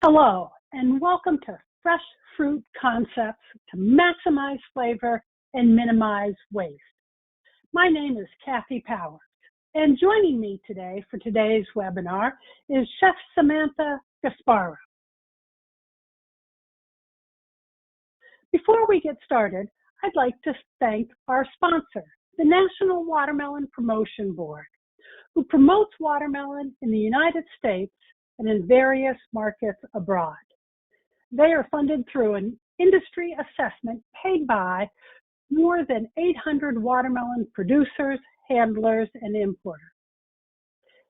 Hello, and welcome to Fresh Fruit Concepts to Maximize Flavor and Minimize Waste. My name is Kathy Powers, and joining me today for today's webinar is Chef Samantha Gasparo. Before we get started, I'd like to thank our sponsor, the National Watermelon Promotion Board, who promotes watermelon in the United States and in various markets abroad. They are funded through an industry assessment paid by more than 800 watermelon producers, handlers, and importers.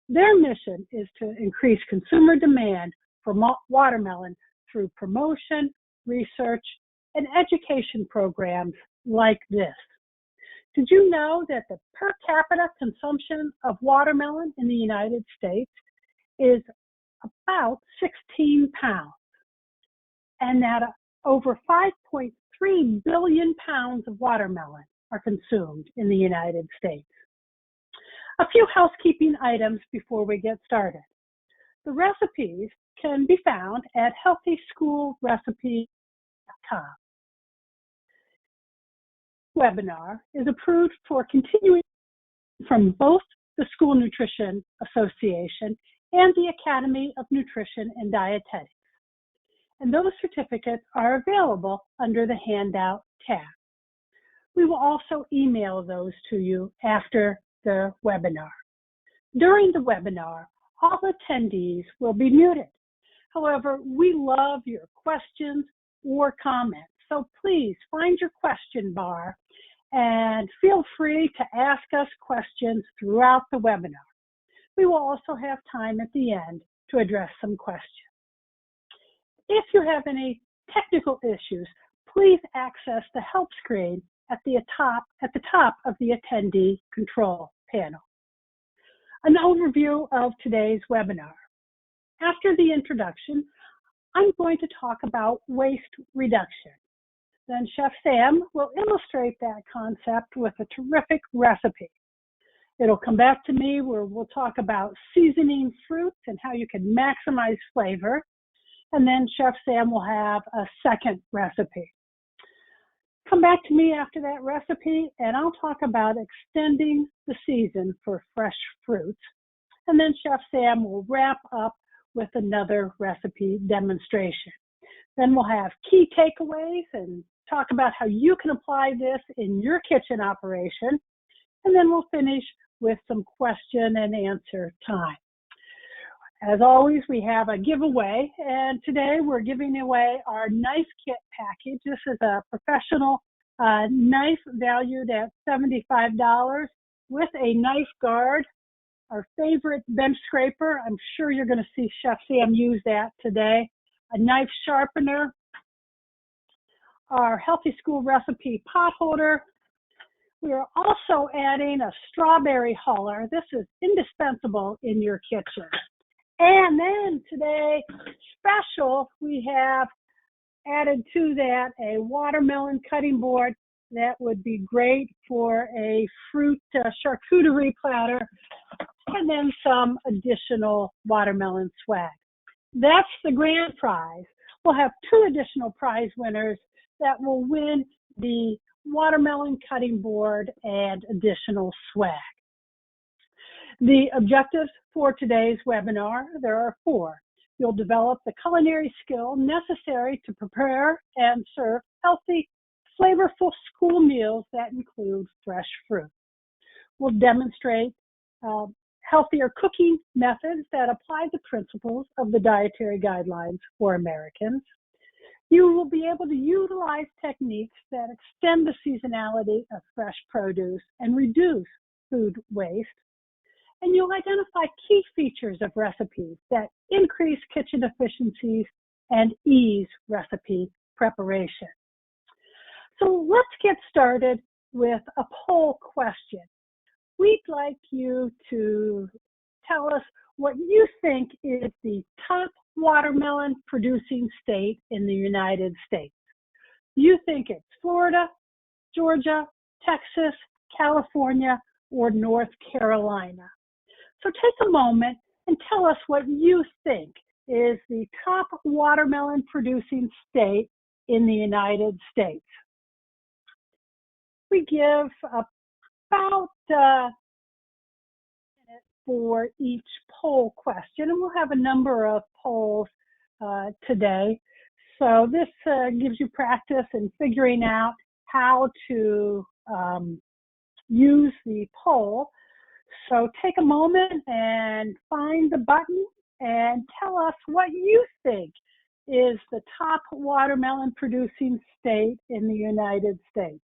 Their mission is to increase consumer demand for watermelon through promotion, research, and education programs like this. Did you know that the per capita consumption of watermelon in the United States is about 16 pounds, and that over 5.3 billion pounds of watermelon are consumed in the United States? A few housekeeping items before we get started. The recipes can be found at healthyschoolrecipes.com. Webinar is approved for continuing from both the School Nutrition Association and the Academy of Nutrition and Dietetics. And those certificates are available under the handout tab. We will also email those to you after the webinar. During the webinar, all attendees will be muted. However, we love your questions or comments, so please find your question bar and feel free to ask us questions throughout the webinar. We will also have time at the end to address some questions. If you have any technical issues, please access the help screen at the top of the attendee control panel. An overview of today's webinar. After the introduction, I'm going to talk about waste reduction. Then Chef Sam will illustrate that concept with a terrific recipe. It'll come back to me where we'll talk about seasoning fruits and how you can maximize flavor. And then Chef Sam will have a second recipe. Come back to me after that recipe and I'll talk about extending the season for fresh fruits. And then Chef Sam will wrap up with another recipe demonstration. Then we'll have key takeaways and talk about how you can apply this in your kitchen operation. And then we'll finish with some question and answer time. As always, we have a giveaway, and today we're giving away our knife kit package. This is a professional knife valued at $75 with a knife guard, our favorite bench scraper. I'm sure you're going to see Chef Sam use that today. A knife sharpener, our Healthy School Recipe pot holder. We are also adding a strawberry huller. This is indispensable in your kitchen. And then today, special, we have added to that a watermelon cutting board that would be great for a fruit charcuterie platter, and then some additional watermelon swag. That's the grand prize. We'll have two additional prize winners that will win the watermelon cutting board and additional swag. The objectives for today's webinar, there are four. You'll develop the culinary skill necessary to prepare and serve healthy, flavorful school meals that include fresh fruit. We'll demonstrate healthier cooking methods that apply the principles of the dietary guidelines for Americans. You will be able to utilize techniques that extend the seasonality of fresh produce and reduce food waste. And you'll identify key features of recipes that increase kitchen efficiencies and ease recipe preparation. So let's get started with a poll question. We'd like you to tell us what you think is the top watermelon producing state in the United States. Do you think it's Florida, Georgia, Texas, California, or North Carolina? So take a moment and tell us what you think is the top watermelon producing state in the United States? We give about for each poll question, and we'll have a number of polls today. So this gives you practice in figuring out how to use the poll. So take a moment and find the button and tell us what you think is the top watermelon producing state in the United States.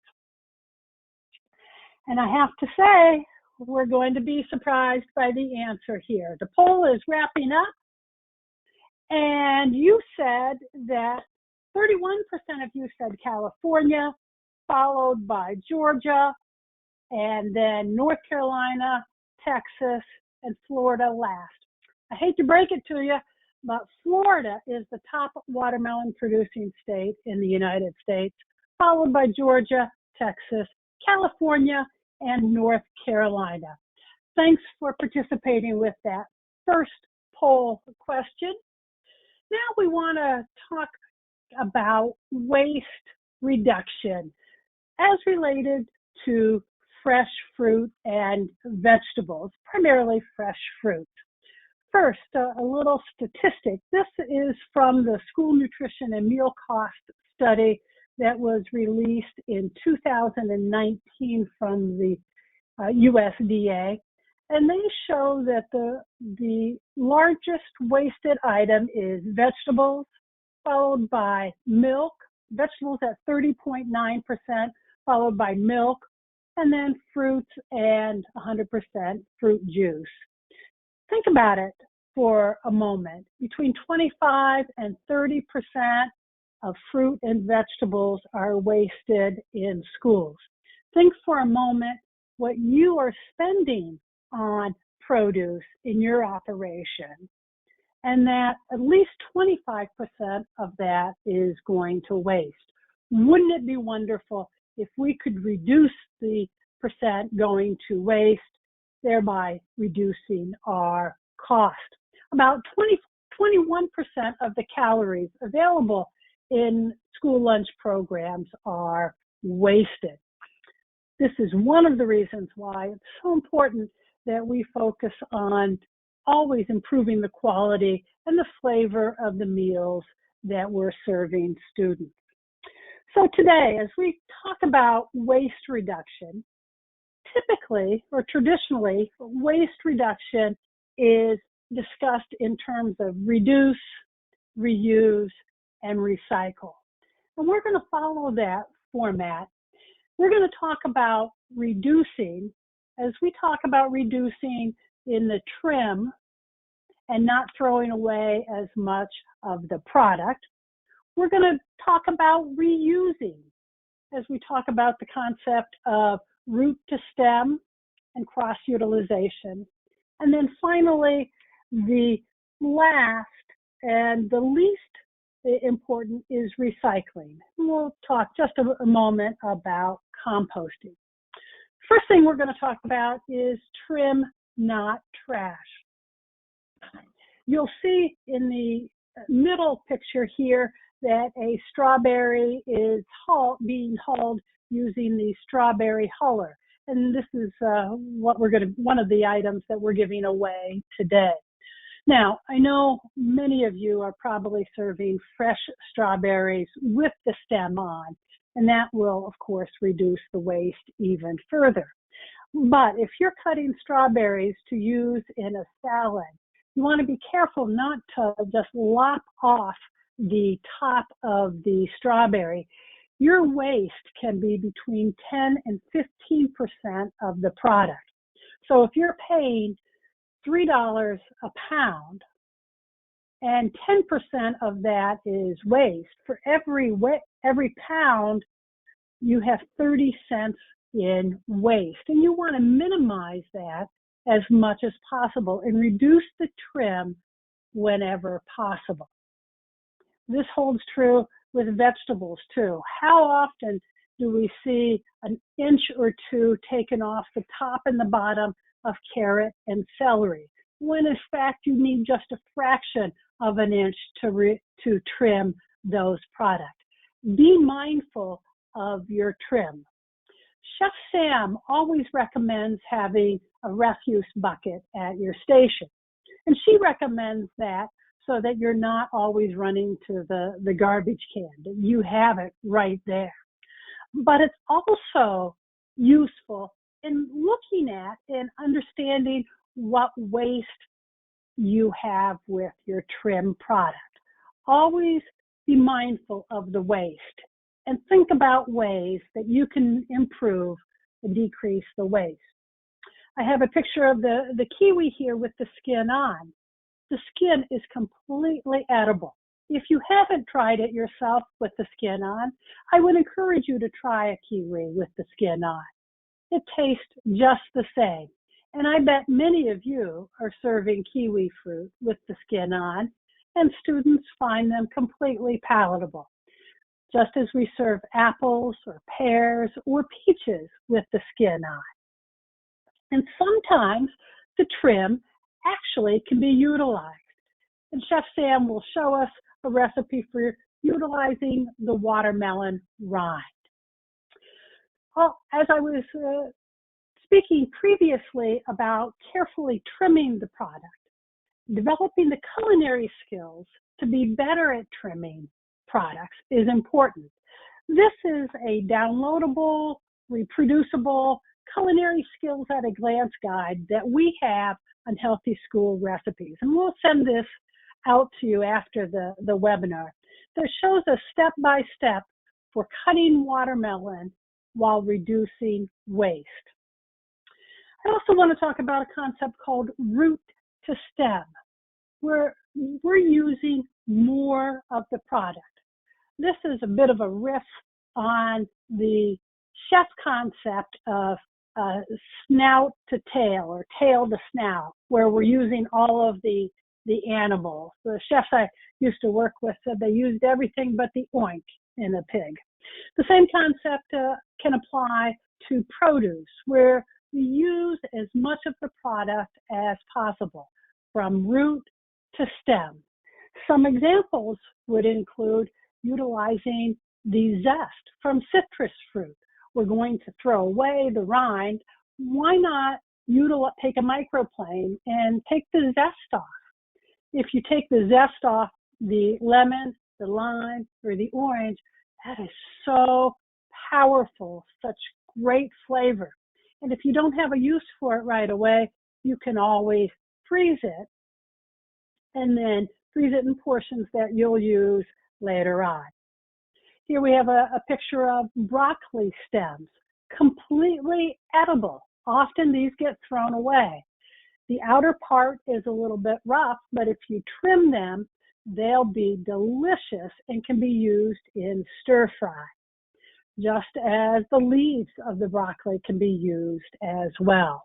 And I have to say, we're going to be surprised by the answer here. The poll is wrapping up, and you said that 31% of you said California, followed by Georgia, and then North Carolina, Texas, and Florida last. I hate to break it to you, but Florida is the top watermelon producing state in the United States, followed by Georgia, Texas, California, and North Carolina. Thanks for participating with that first poll question. Now we want to talk about waste reduction as related to fresh fruit and vegetables, primarily fresh fruit. First, a little statistic. This is from the School Nutrition and Meal Cost Study that was released in 2019 from the USDA. And they show that the largest wasted item is vegetables, followed by milk, vegetables at 30.9%, followed by milk, and then fruits and 100% fruit juice. Think about it for a moment. Between 25 and 30% of fruit and vegetables are wasted in schools. Think for a moment what you are spending on produce in your operation, and that at least 25% of that is going to waste. Wouldn't it be wonderful if we could reduce the percent going to waste, thereby reducing our cost? About 21% of the calories available in school lunch programs are wasted. This is one of the reasons why it's so important that we focus on always improving the quality and the flavor of the meals that we're serving students. So today, as we talk about waste reduction, typically or traditionally, waste reduction is discussed in terms of reduce, reuse, and recycle. And we're going to follow that format. We're going to talk about reducing. As we talk about reducing in the trim and not throwing away as much of the product, we're going to talk about reusing as we talk about the concept of root to stem and cross-utilization. And then finally, the last and the least important is recycling. We'll talk just a moment about composting. First thing we're going to talk about is trim, not trash. You'll see in the middle picture here that a strawberry is being hulled using the strawberry huller. And this is one of the items that we're giving away today. Now, I know many of you are probably serving fresh strawberries with the stem on, and that will, of course, reduce the waste even further. But if you're cutting strawberries to use in a salad, you want to be careful not to just lop off the top of the strawberry. Your waste can be between 10 and 15% of the product. So if you're paying $3 a pound and 10% of that is waste, for every pound you have 30 cents in waste, and you want to minimize that as much as possible and reduce the trim whenever possible. This holds true with vegetables too. How often do we see an inch or two taken off the top and the bottom of carrot and celery, when in fact you need just a fraction of an inch to trim those products. Be mindful of your trim. Chef Sam always recommends having a refuse bucket at your station. And she recommends that so that you're not always running to the garbage can, that you have it right there. But it's also useful in looking at and understanding what waste you have with your trim product. Always be mindful of the waste and think about ways that you can improve and decrease the waste. I have a picture of the kiwi here with the skin on. The skin is completely edible. If you haven't tried it yourself with the skin on, I would encourage you to try a kiwi with the skin on. It tastes just the same. And I bet many of you are serving kiwi fruit with the skin on, and students find them completely palatable, just as we serve apples or pears or peaches with the skin on. And sometimes the trim actually can be utilized. And Chef Sam will show us a recipe for utilizing the watermelon rind. Well, as I was speaking previously about carefully trimming the product, developing the culinary skills to be better at trimming products is important. This is a downloadable, reproducible culinary skills at a glance guide that we have on Healthy School Recipes. And we'll send this out to you after the webinar that shows a step-by-step for cutting watermelon while reducing waste. I also want to talk about a concept called root to stem, where we're using more of the product. This is a bit of a riff on the chef concept of snout to tail or tail to snout, where we're using all of the animals. The chefs I used to work with said they used everything but the oink in a pig. The same concept can apply to produce, where we use as much of the product as possible, from root to stem. Some examples would include utilizing the zest from citrus fruit. We're going to throw away the rind. Why not take a microplane and take the zest off? If you take the zest off the lemon, the lime, or the orange, that is so powerful, such great flavor. And if you don't have a use for it right away, you can always freeze it and then freeze it in portions that you'll use later on. Here we have a picture of broccoli stems, completely edible. Often these get thrown away. The outer part is a little bit rough, but if you trim them, they'll be delicious and can be used in stir fry, just as the leaves of the broccoli can be used as well.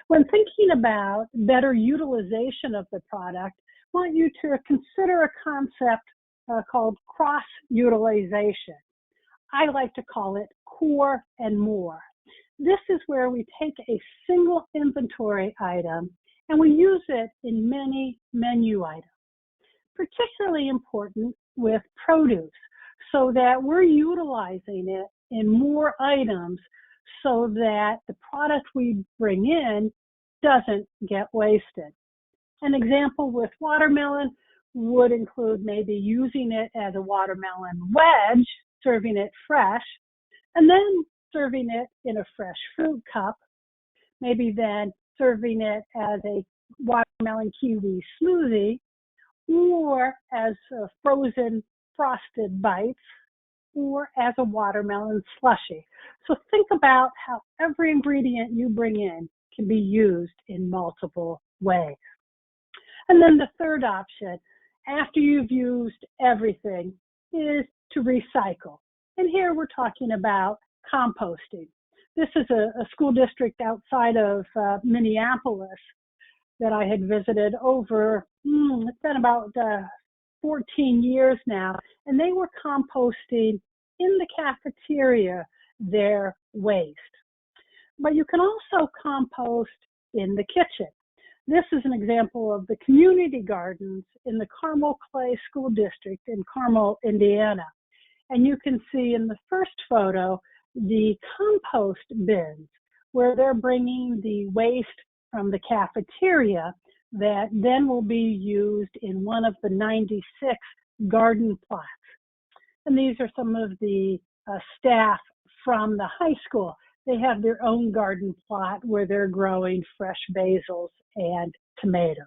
When thinking about better utilization of the product, I want you to consider a concept called cross-utilization. I like to call it core and more. This is where we take a single inventory item and we use it in many menu items. Particularly important with produce, so that we're utilizing it in more items so that the product we bring in doesn't get wasted. An example with watermelon would include maybe using it as a watermelon wedge, serving it fresh, and then serving it in a fresh fruit cup, maybe then serving it as a watermelon kiwi smoothie, or as frozen frosted bites, or as a watermelon slushy. So think about how every ingredient you bring in can be used in multiple ways. And then the third option, after you've used everything, is to recycle. And here we're talking about composting. This is a school district outside of Minneapolis that I had visited over, it's been about 14 years now, and they were composting in the cafeteria their waste. But you can also compost in the kitchen. This is an example of the community gardens in the Carmel Clay School District in Carmel, Indiana. And you can see in the first photo the compost bins where they're bringing the waste from the cafeteria that then will be used in one of the 96 garden plots. And these are some of the staff from the high school. They have their own garden plot where they're growing fresh basils and tomatoes.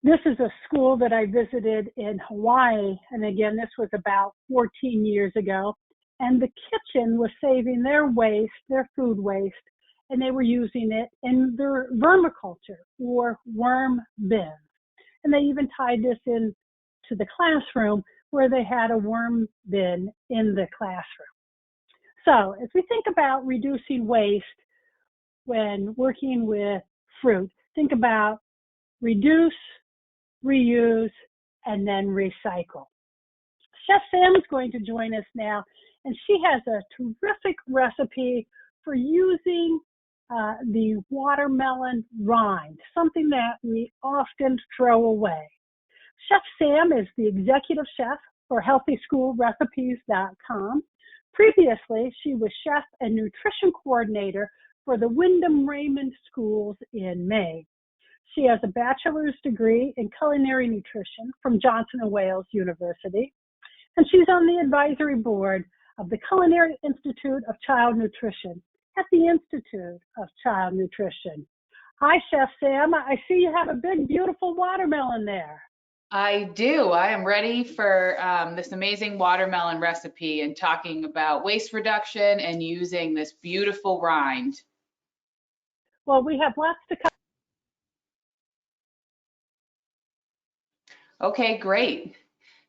This is a school that I visited in Hawaii, and again, this was about 14 years ago, and the kitchen was saving their waste, their food waste, and they were using it in their vermiculture or worm bins. And they even tied this in to the classroom where they had a worm bin in the classroom. So as we think about reducing waste when working with fruit, think about reduce, reuse, and then recycle. Chef Sam is going to join us now, and she has a terrific recipe for using the watermelon rind, something that we often throw away. Chef Sam is the executive chef for HealthySchoolRecipes.com. Previously, she was chef and nutrition coordinator for the Wyndham Raymond Schools in Maine. She has a bachelor's degree in culinary nutrition from Johnson & Wales University, and she's on the advisory board of the Culinary Institute of Child Nutrition at the Institute of Child Nutrition. Hi, Chef Sam. I see you have a big, beautiful watermelon there. I do. I am ready for this amazing watermelon recipe and talking about waste reduction and using this beautiful rind. Well, we have lots to cover. Okay, great.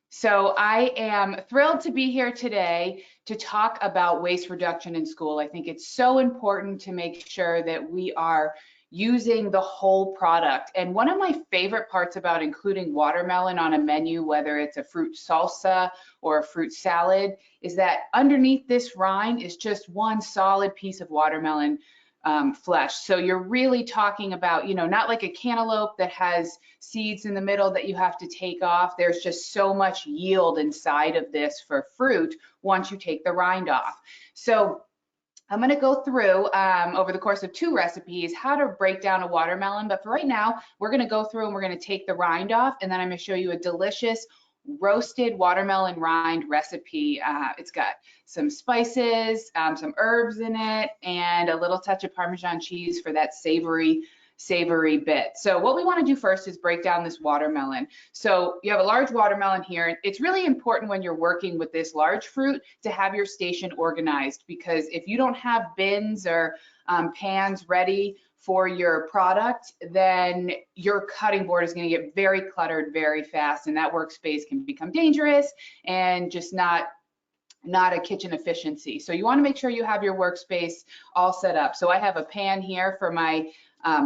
So I am thrilled to be here today to talk about waste reduction in school. I think it's so important to make sure that we are using the whole product. And one of my favorite parts about including watermelon on a menu, whether it's a fruit salsa or a fruit salad, is that underneath this rind is just one solid piece of watermelon flesh. So you're really talking about, not like a cantaloupe that has seeds in the middle that you have to take off. There's just so much yield inside of this for fruit once you take the rind off. So I'm going to go through over the course of 2 recipes how to break down a watermelon, but for right now we're going to go through and we're going to take the rind off, and then I'm going to show you a delicious roasted watermelon rind recipe. It's got some spices, some herbs in it, and a little touch of Parmesan cheese for that savory bit. So what we want to do first is break down this watermelon. So you have a large watermelon here. It's really important when you're working with this large fruit to have your station organized, because if you don't have bins or pans ready for your product, then your cutting board is going to get very cluttered very fast, and that workspace can become dangerous and just not a kitchen efficiency. So you want to make sure you have your workspace all set up. So I have a pan here for my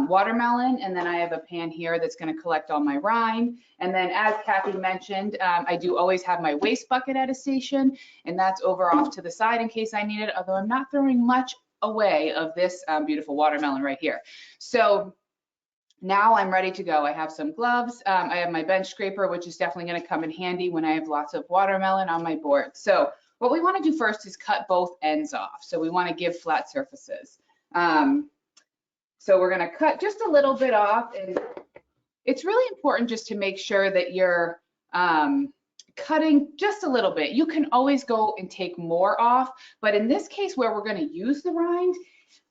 watermelon, and then I have a pan here that's going to collect all my rind. And then, as Kathy mentioned, I do always have my waste bucket at a station, and that's over off to the side in case I need it, although I'm not throwing much away of this beautiful watermelon right here. So now I'm ready to go. I have some gloves. I have my bench scraper, which is definitely going to come in handy when I have lots of watermelon on my board. So what we want to do first is cut both ends off. So we want to give flat surfaces. So we're going to cut just a little bit off, and it's really important just to make sure that you're cutting just a little bit. You can always go and take more off, but in this case where we're going to use the rind,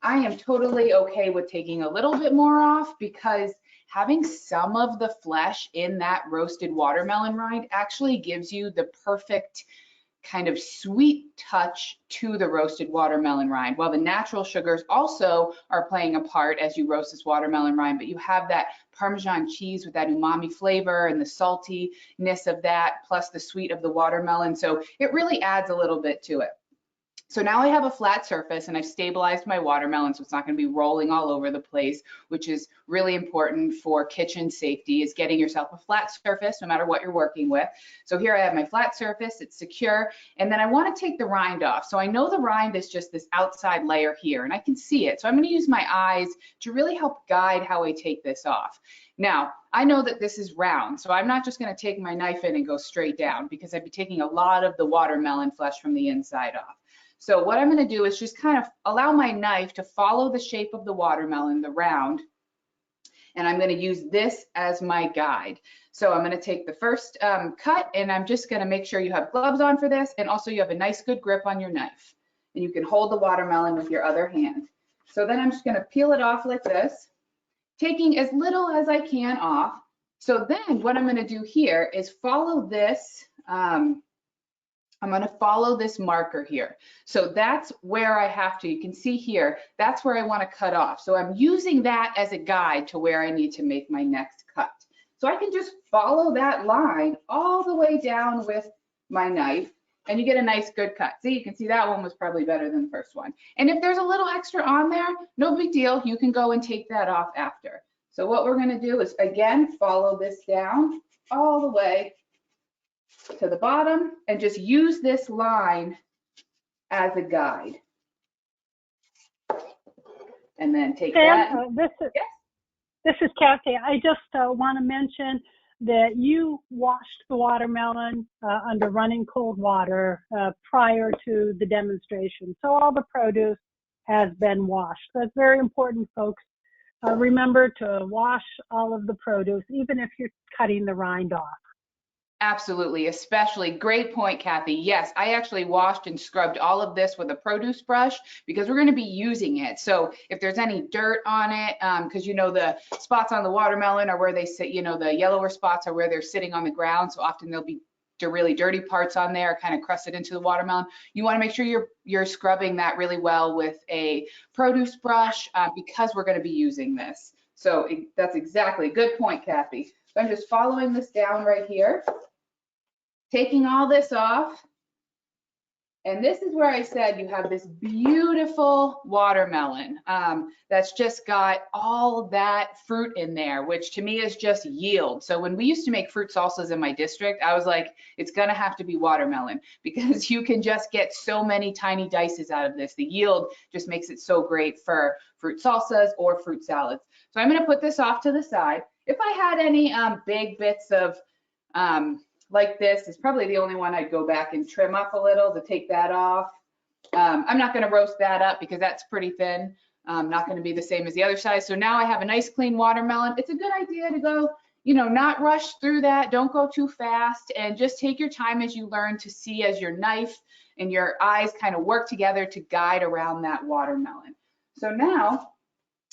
I am totally okay with taking a little bit more off, because having some of the flesh in that roasted watermelon rind actually gives you the perfect kind of sweet touch to the roasted watermelon rind. Well, the natural sugars also are playing a part as you roast this watermelon rind, but you have that Parmesan cheese with that umami flavor and the saltiness of that, plus the sweet of the watermelon. So it really adds a little bit to it. So now I have a flat surface and I've stabilized my watermelon so it's not going to be rolling all over the place, which is really important for kitchen safety, is getting yourself a flat surface no matter what you're working with. So here I have my flat surface, it's secure, and then I want to take the rind off. So I know the rind is just this outside layer here and I can see it. So I'm going to use my eyes to really help guide how I take this off. Now, I know that this is round, so I'm not just going to take my knife in and go straight down because I'd be taking a lot of the watermelon flesh from the inside off. So what I'm going to do is just kind of allow my knife to follow the shape of the watermelon, the round, and I'm going to use this as my guide. So I'm going to take the first cut, and I'm just going to make sure you have gloves on for this, and also you have a nice good grip on your knife. And you can hold the watermelon with your other hand. So then I'm just going to peel it off like this, taking as little as I can off. So then what I'm going to do here is follow this, I'm going to follow this marker here. So that's where I have to, you can see here, that's where I want to cut off. So I'm using that as a guide to where I need to make my next cut. So I can just follow that line all the way down with my knife and you get a nice good cut. See, you can see that one was probably better than the first one. And if there's a little extra on there, no big deal. You can go and take that off after. So what we're going to do is, again, follow this down all the way to the bottom and just use this line as a guide. And then take that. This is Kathy. I just want to mention that you washed the watermelon under running cold water prior to the demonstration. So all the produce has been washed. That's very important, folks. Remember to wash all of the produce, even if you're cutting the rind off. Absolutely, especially, great point, Kathy. Yes, I actually washed and scrubbed all of this with a produce brush because we're going to be using it. So if there's any dirt on it, because you know the spots on the watermelon are where they sit, you know, the yellower spots are where they're sitting on the ground. So often there'll be really dirty parts on there, kind of crusted into the watermelon. You want to make sure you're scrubbing that really well with a produce brush because we're going to be using this. So that's exactly a good point, Kathy. So I'm just following this down right here, taking all this off. And this is where I said you have this beautiful watermelon that's just got all that fruit in there, which to me is just yield. So when we used to make fruit salsas in my district, I was like, it's gonna have to be watermelon because you can just get so many tiny dices out of this. The yield just makes it so great for fruit salsas or fruit salads. So I'm gonna put this off to the side. If I had any big bits of like this, is probably the only one I'd go back and trim up a little to take that off. I'm not going to roast that up because that's pretty thin. Not going to be the same as the other side. So now I have a nice clean watermelon. It's a good idea to go, you know, not rush through that. Don't go too fast and just take your time as you learn to see as your knife and your eyes kind of work together to guide around that watermelon. So now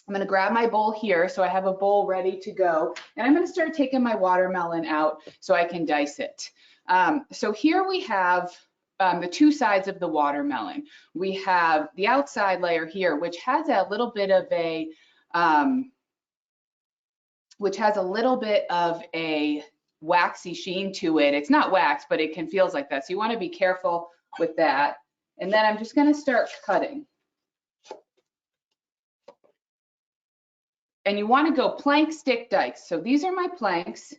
I'm going to grab my bowl here. So I have a bowl ready to go. And I'm going to start taking my watermelon out so I can dice it. So here we have the two sides of the watermelon. We have the outside layer here, which has a little bit of a waxy sheen to it. It's not wax, but it feels like that. So you want to be careful with that. And then I'm just going to start cutting. And you want to go plank, stick, dice. So these are my planks,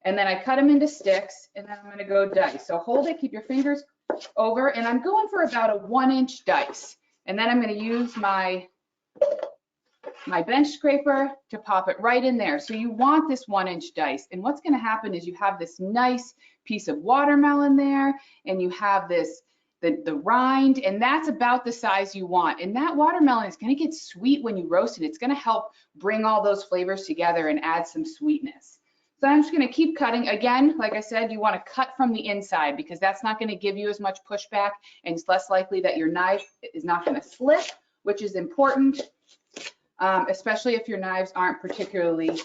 and then I cut them into sticks, and then I'm going to go dice. So hold it, keep your fingers over, and I'm going for about a 1-inch dice. And then I'm going to use my bench scraper to pop it right in there. So you want this 1-inch dice. And what's going to happen is you have this nice piece of watermelon there, and you have this the rind, and that's about the size you want. And that watermelon is going to get sweet when you roast it. It's going to help bring all those flavors together and add some sweetness. So I'm just going to keep cutting. Again, like I said, you want to cut from the inside because that's not going to give you as much pushback, and it's less likely that your knife is not going to slip, which is important, especially if your knives aren't particularly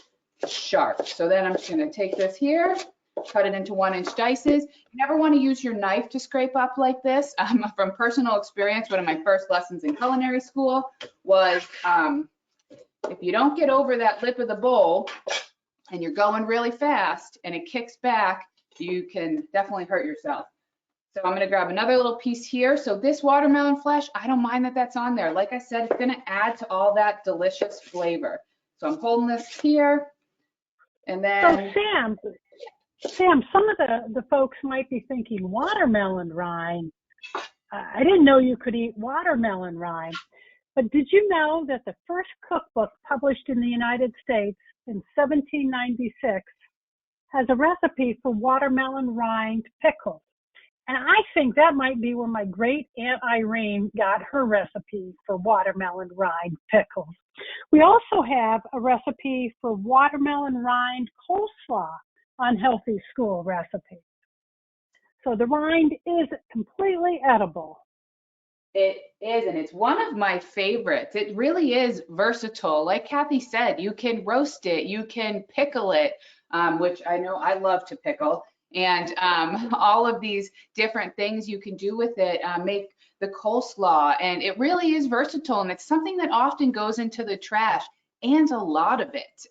sharp. So then I'm just going to take this here, cut it into 1-inch dices. You never want to use your knife to scrape up like this. From personal experience, one of my first lessons in culinary school was if you don't get over that lip of the bowl and you're going really fast and it kicks back, you can definitely hurt yourself. So I'm gonna grab another little piece here. So this watermelon flesh, I don't mind that that's on there. Like I said, it's gonna add to all that delicious flavor. So I'm holding this here, and then. So Sam, some of the folks might be thinking watermelon rind. I didn't know you could eat watermelon rind. But did you know that the first cookbook published in the United States in 1796 has a recipe for watermelon rind pickles? And I think that might be where my great Aunt Irene got her recipe for watermelon rind pickles. We also have a recipe for watermelon rind coleslaw on Healthy School Recipes. So the rind is completely edible. It is, and it's one of my favorites. It really is versatile. Like Kathy said, you can roast it, you can pickle it, which I know I love to pickle, and all of these different things you can do with it, make the coleslaw, and it really is versatile, and it's something that often goes into the trash, and a lot of it.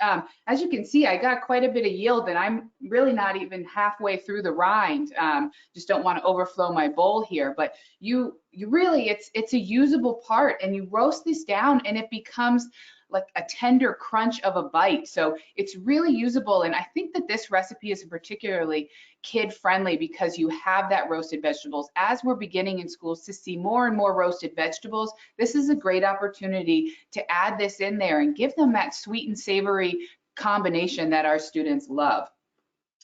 As you can see, I got quite a bit of yield, and I'm really not even halfway through the rind. Just don't want to overflow my bowl here, but you really, it's a usable part, and you roast this down and it becomes like a tender crunch of a bite. So it's really usable. And I think that this recipe is particularly kid friendly because you have that roasted vegetables. As we're beginning in schools to see more and more roasted vegetables, this is a great opportunity to add this in there and give them that sweet and savory combination that our students love.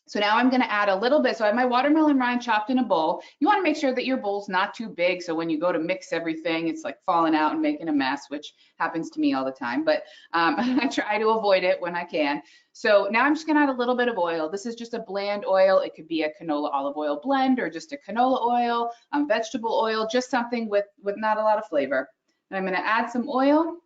So now I'm going to add a little bit. So I have my watermelon rind chopped in a bowl. You want to make sure that your bowl's not too big, so when you go to mix everything, it's like falling out and making a mess, which happens to me all the time, but I try to avoid it when I can. So now I'm just going to add a little bit of oil. This is just a bland oil. It could be a canola olive oil blend or just a canola oil, vegetable oil, just something with not a lot of flavor. And I'm going to add some oil.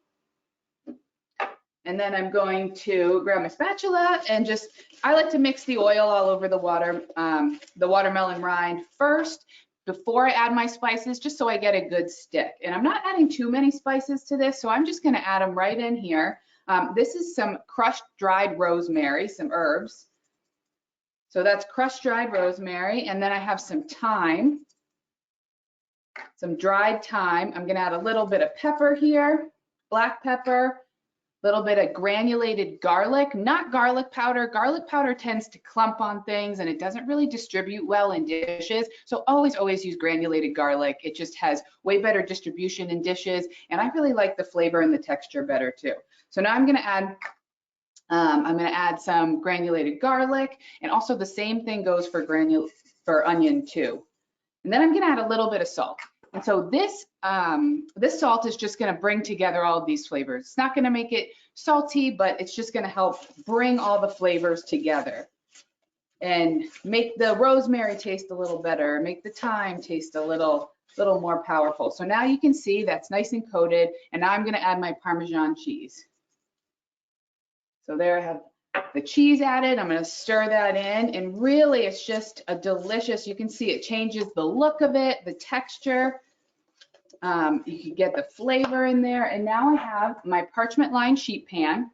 And then I'm going to grab my spatula and just, I like to mix the oil all over the watermelon rind first before I add my spices, just so I get a good stick. And I'm not adding too many spices to this, so I'm just gonna add them right in here. This is some crushed dried rosemary, some herbs. So that's crushed dried rosemary. And then I have some thyme, some dried thyme. I'm gonna add a little bit of pepper here, black pepper, little bit of granulated garlic, not garlic powder. Garlic powder tends to clump on things and it doesn't really distribute well in dishes. So always use granulated garlic. It just has way better distribution in dishes. And I really like the flavor and the texture better too. So now I'm gonna add some granulated garlic, and also the same thing goes for onion too. And then I'm gonna add a little bit of salt. And so this salt is just going to bring together all of these flavors. It's not going to make it salty, but it's just going to help bring all the flavors together and make the rosemary taste a little better, make the thyme taste a little more powerful. So now you can see that's nice and coated, and now I'm going to add my Parmesan cheese. So there I have the cheese added. I'm going to stir that in, and really it's just a delicious, you can see it changes the look of it, the texture. You can get the flavor in there. And now I have my parchment lined sheet pan.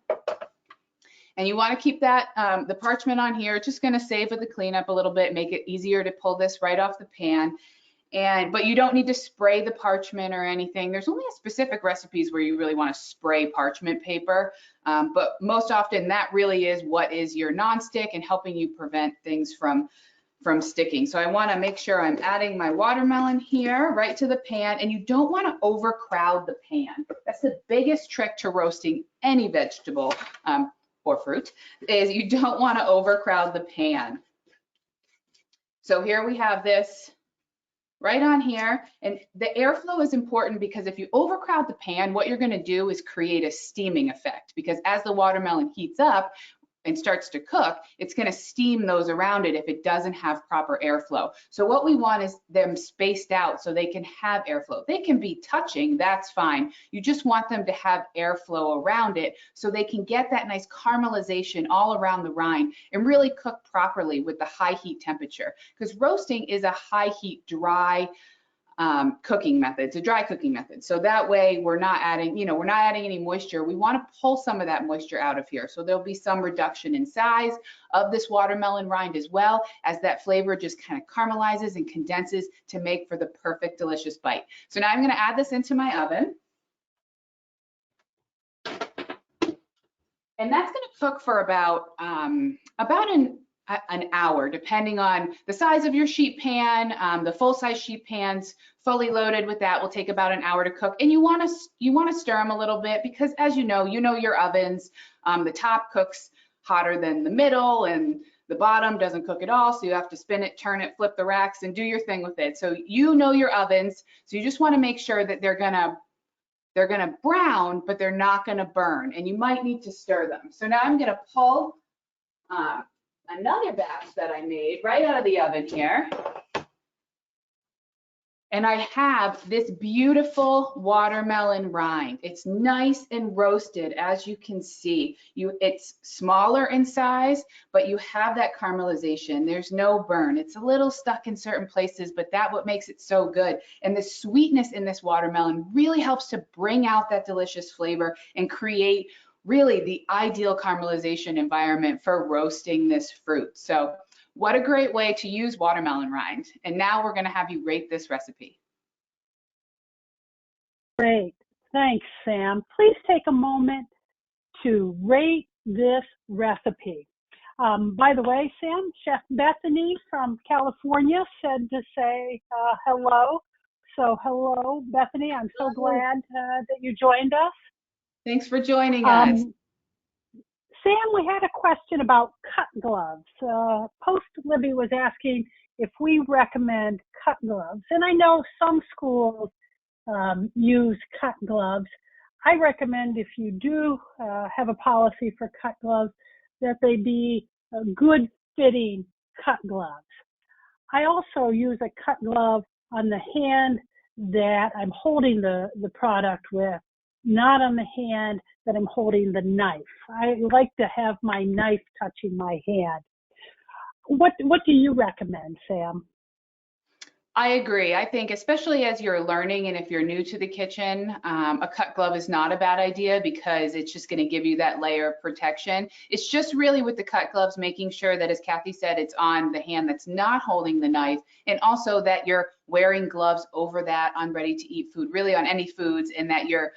And you want to keep that, the parchment on here. It's just going to save with the cleanup a little bit, make it easier to pull this right off the pan. But you don't need to spray the parchment or anything. There's only specific recipes where you really want to spray parchment paper. But most often that really is what is your nonstick and helping you prevent things from sticking. So I want to make sure I'm adding my watermelon here right to the pan, and you don't want to overcrowd the pan. That's the biggest trick to roasting any vegetable or fruit, is you don't want to overcrowd the pan. So here we have this right on here, and the airflow is important because if you overcrowd the pan, what you're going to do is create a steaming effect, because as the watermelon heats up and starts to cook, it's going to steam those around it if it doesn't have proper airflow. So what we want is them spaced out so they can have airflow. They can be touching, that's fine. You just want them to have airflow around it so they can get that nice caramelization all around the rind and really cook properly with the high heat temperature. Because roasting is a high heat, dry cooking methods, a dry cooking method. So that way we're not adding, we're not adding any moisture. We want to pull some of that moisture out of here. So there'll be some reduction in size of this watermelon rind as well, as that flavor just kind of caramelizes and condenses to make for the perfect delicious bite. So now I'm going to add this into my oven. And that's going to cook for about an hour, depending on the size of your sheet pan. The full-size sheet pans, fully loaded with that, will take about an hour to cook. And you want to stir them a little bit, because as you know your ovens. The top cooks hotter than the middle, and the bottom doesn't cook at all. So you have to spin it, turn it, flip the racks, and do your thing with it. So you know your ovens. So you just want to make sure that they're gonna brown, but they're not gonna burn, and you might need to stir them. So now I'm gonna pull another batch that I made right out of the oven here. And I have this beautiful watermelon rind. It's nice and roasted, as you can see. It's smaller in size, but you have that caramelization. There's no burn. It's a little stuck in certain places, but that's what makes it so good. And the sweetness in this watermelon really helps to bring out that delicious flavor and create really the ideal caramelization environment for roasting this fruit. So what a great way to use watermelon rind. And now we're going to have you rate this recipe. Great. Thanks, Sam. Please take a moment to rate this recipe. By the way, Sam, Chef Bethany from California said to say hello. So hello, Bethany. I'm so glad that you joined us. Thanks for joining us. Sam, we had a question about cut gloves. Post Libby was asking if we recommend cut gloves. And I know some schools use cut gloves. I recommend, if you do have a policy for cut gloves, that they be good fitting cut gloves. I also use a cut glove on the hand that I'm holding the product with, not on the hand that I'm holding the knife. I like to have my knife touching my hand. What do you recommend, Sam? I agree. I think especially as you're learning, and if you're new to the kitchen, a cut glove is not a bad idea, because it's just going to give you that layer of protection. It's just really with the cut gloves, making sure that, as Kathy said, it's on the hand that's not holding the knife, and also that you're wearing gloves over that on ready to eat food, really on any foods, and that you're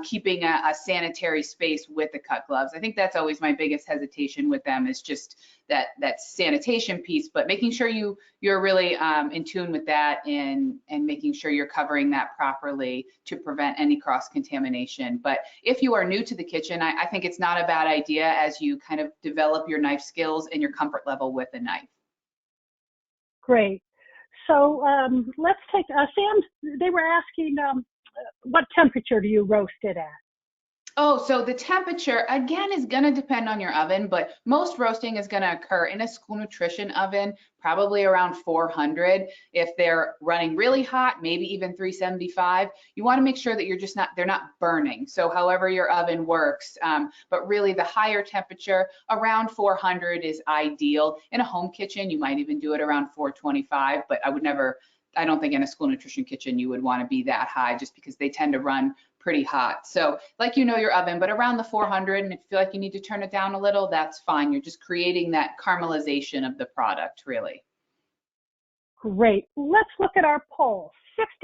keeping a sanitary space with the cut gloves. I think that's always my biggest hesitation with them, is just that sanitation piece, but making sure you're really in tune with that, and making sure you're covering that properly to prevent any cross-contamination. But if you are new to the kitchen, I think it's not a bad idea as you kind of develop your knife skills and your comfort level with a knife. Great. So let's take, Sam, they were asking, what temperature do you roast it at? Oh, so the temperature, again, is going to depend on your oven, but most roasting is going to occur in a school nutrition oven, probably around 400. If they're running really hot, maybe even 375, you want to make sure that they're not burning. So however your oven works, but really the higher temperature, around 400 is ideal. In a home kitchen, you might even do it around 425, but I don't think in a school nutrition kitchen you would want to be that high, just because they tend to run pretty hot. So like your oven, but around the 400, and if you feel like you need to turn it down a little, that's fine. You're just creating that caramelization of the product, really. Great. Let's look at our poll.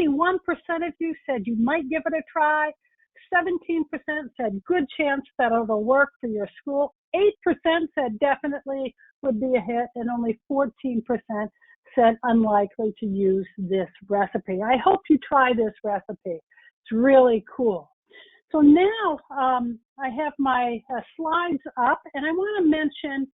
61% of you said you might give it a try. 17% said good chance that it'll work for your school. 8% said definitely would be a hit, and only 14% said unlikely to use this recipe. I hope you try this recipe. It's really cool. So now I have my slides up, and I want to mention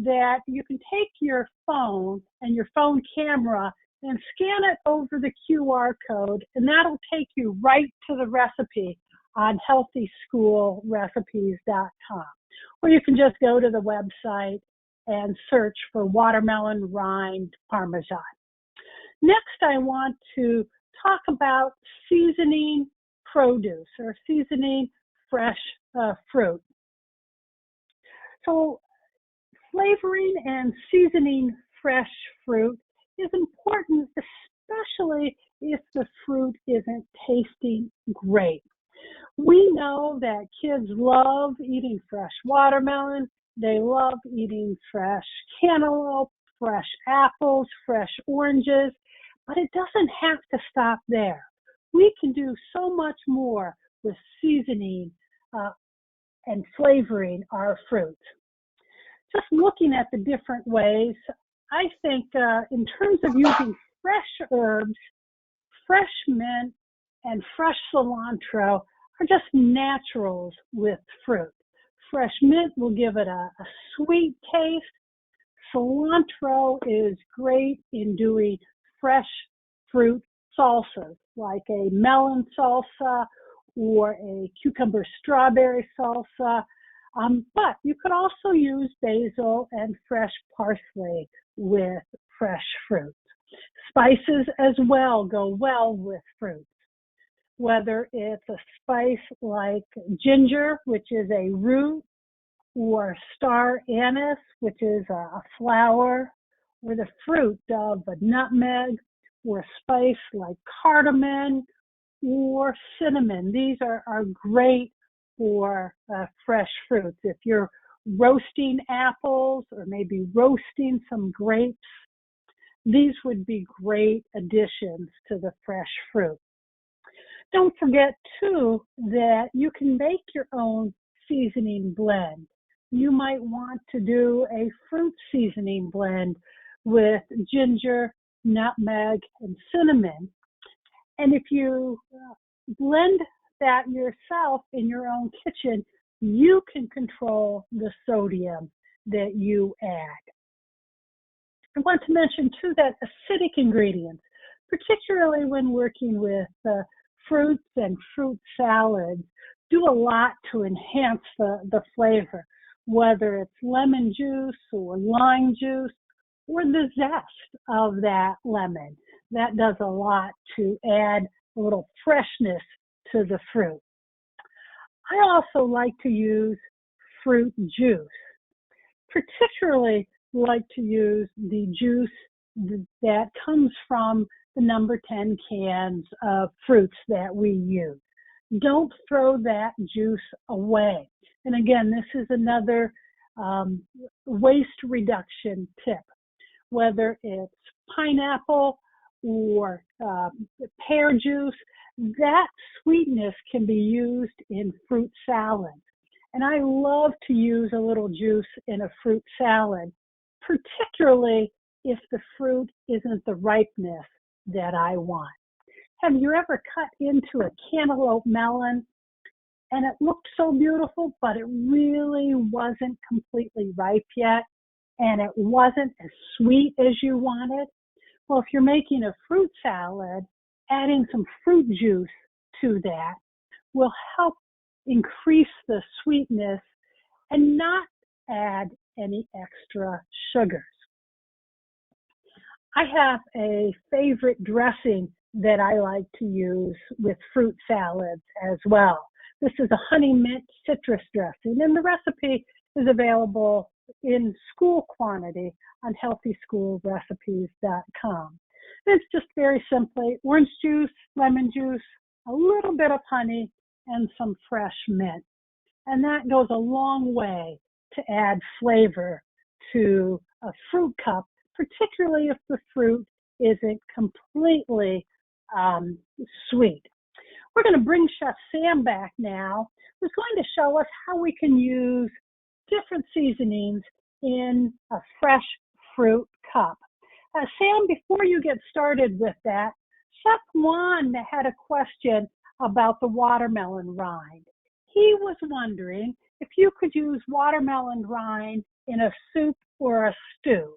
that you can take your phone and your phone camera and scan it over the QR code, and that'll take you right to the recipe on healthyschoolrecipes.com. Or you can just go to the website and search for watermelon rind Parmesan. Next, I want to talk about seasoning produce, or seasoning fresh fruit. So flavoring and seasoning fresh fruit is important, especially if the fruit isn't tasting great. We know that kids love eating fresh watermelon. They love eating fresh cantaloupe, fresh apples, fresh oranges, but it doesn't have to stop there. We can do so much more with seasoning uh, and flavoring our fruits. Just looking at the different ways, I think in terms of using fresh herbs, fresh mint and fresh cilantro are just naturals with fruit. Fresh mint will give it a sweet taste. Cilantro is great in doing fresh fruit salsas, like a melon salsa or a cucumber strawberry salsa. But you could also use basil and fresh parsley with fresh fruit. Spices as well go well with fruits, whether it's a spice like ginger, which is a root, or star anise, which is a flower, or the fruit of a nutmeg, or a spice like cardamom or cinnamon. These are great for fresh fruits. If you're roasting apples or maybe roasting some grapes, these would be great additions to the fresh fruit. Don't forget, too, that you can make your own seasoning blend. You might want to do a fruit seasoning blend with ginger, nutmeg, and cinnamon. And if you blend that yourself in your own kitchen, you can control the sodium that you add. I want to mention too that acidic ingredients, particularly when working with fruits and fruit salads, do a lot to enhance the flavor, whether it's lemon juice or lime juice or the zest of that lemon. That does a lot to add a little freshness to the fruit. I also like to use fruit juice, particularly like to use the juice that comes from the number 10 cans of fruits that we use. Don't throw that juice away. And again, this is another waste reduction tip, whether it's pineapple or pear juice, that sweetness can be used in fruit salads. And I love to use a little juice in a fruit salad, particularly if the fruit isn't the ripeness that I want. Have you ever cut into a cantaloupe melon and it looked so beautiful, but it really wasn't completely ripe yet and it wasn't as sweet as you wanted? Well, if you're making a fruit salad, adding some fruit juice to that will help increase the sweetness and not add any extra sugars. I have a favorite dressing that I like to use with fruit salads as well. This is a honey mint citrus dressing, and the recipe is available in school quantity on healthyschoolrecipes.com. It's just very simply orange juice, lemon juice, a little bit of honey, and some fresh mint. And that goes a long way to add flavor to a fruit cup, particularly if the fruit isn't completely sweet. We're going to bring Chef Sam back now, who's going to show us how we can use different seasonings in a fresh fruit cup. Sam, before you get started with that, Chef Juan had a question about the watermelon rind. He was wondering if you could use watermelon rind in a soup or a stew.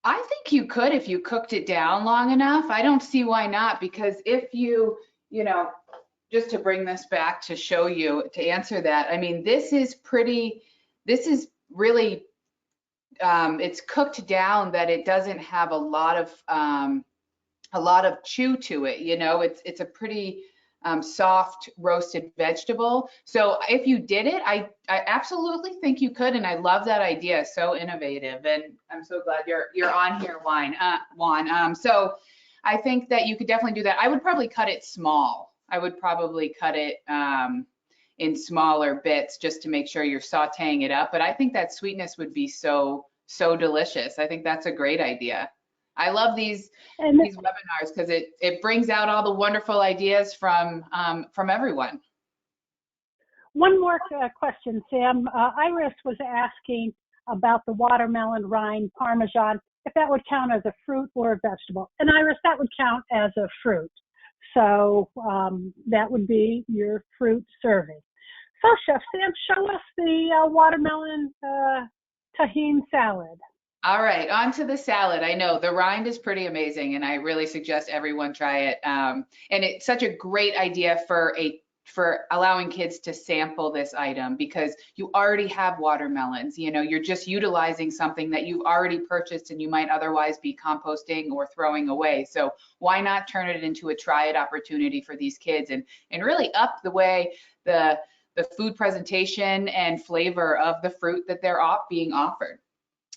I think you could if you cooked it down long enough. I don't see why not, because if you know, just to bring this back to show you, to answer that, I mean, this is really, it's cooked down that it doesn't have a lot of chew to it. You know, it's a pretty soft roasted vegetable. So if you did it, I absolutely think you could, and I love that idea. So innovative, and I'm so glad you're on here, Juan. So I think that you could definitely do that. I would probably cut it small. I would probably cut it in smaller bits just to make sure you're sautéing it up. But I think that sweetness would be so delicious. I think that's a great idea. I love these webinars because it brings out all the wonderful ideas from everyone. One more question, Sam. Iris was asking about the watermelon rind Parmesan, if that would count as a fruit or a vegetable. And Iris, that would count as a fruit. So that would be your fruit serving. So Chef Sam, show us the watermelon tahine salad. All right, on to the salad. I know the rind is pretty amazing, and I really suggest everyone try it. And it's such a great idea for allowing kids to sample this item because you already have watermelons. You know, you're just utilizing something that you've already purchased and you might otherwise be composting or throwing away. So why not turn it into a try it opportunity for these kids and really up the way the food presentation and flavor of the fruit that they're being offered.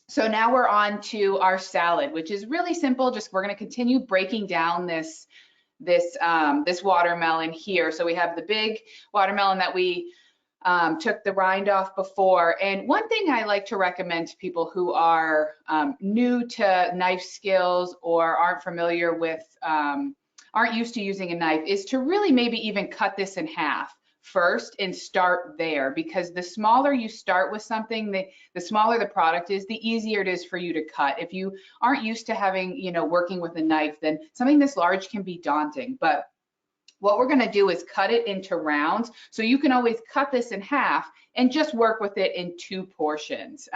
So now we're on to our salad, which is really simple. Just we're going to continue breaking down this watermelon here. So we have the big watermelon that we took the rind off before. And one thing I like to recommend to people who are new to knife skills or aren't familiar with, aren't used to using a knife is to really maybe even cut this in half first and start there, because the smaller you start with something, the smaller the product is, the easier it is for you to cut. If you aren't used to having, working with a knife, then something this large can be daunting. But what we're going to do is cut it into rounds. So you can always cut this in half and just work with it in 2 portions.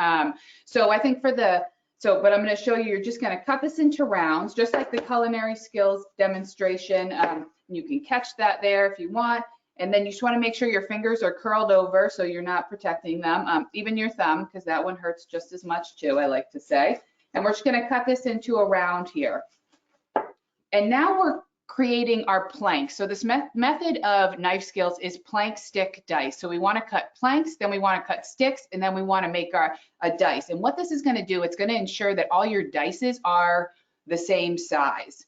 So I think but I'm going to show you, you're just going to cut this into rounds, just like the culinary skills demonstration. You can catch that there if you want. And then you just want to make sure your fingers are curled over so you're not protecting them, even your thumb, because that one hurts just as much too, I like to say. And we're just going to cut this into a round here. And now we're creating our planks. So this method of knife skills is plank, stick, dice. So we want to cut planks, then we want to cut sticks, and then we want to make a dice. And what this is going to do, it's going to ensure that all your dices are the same size.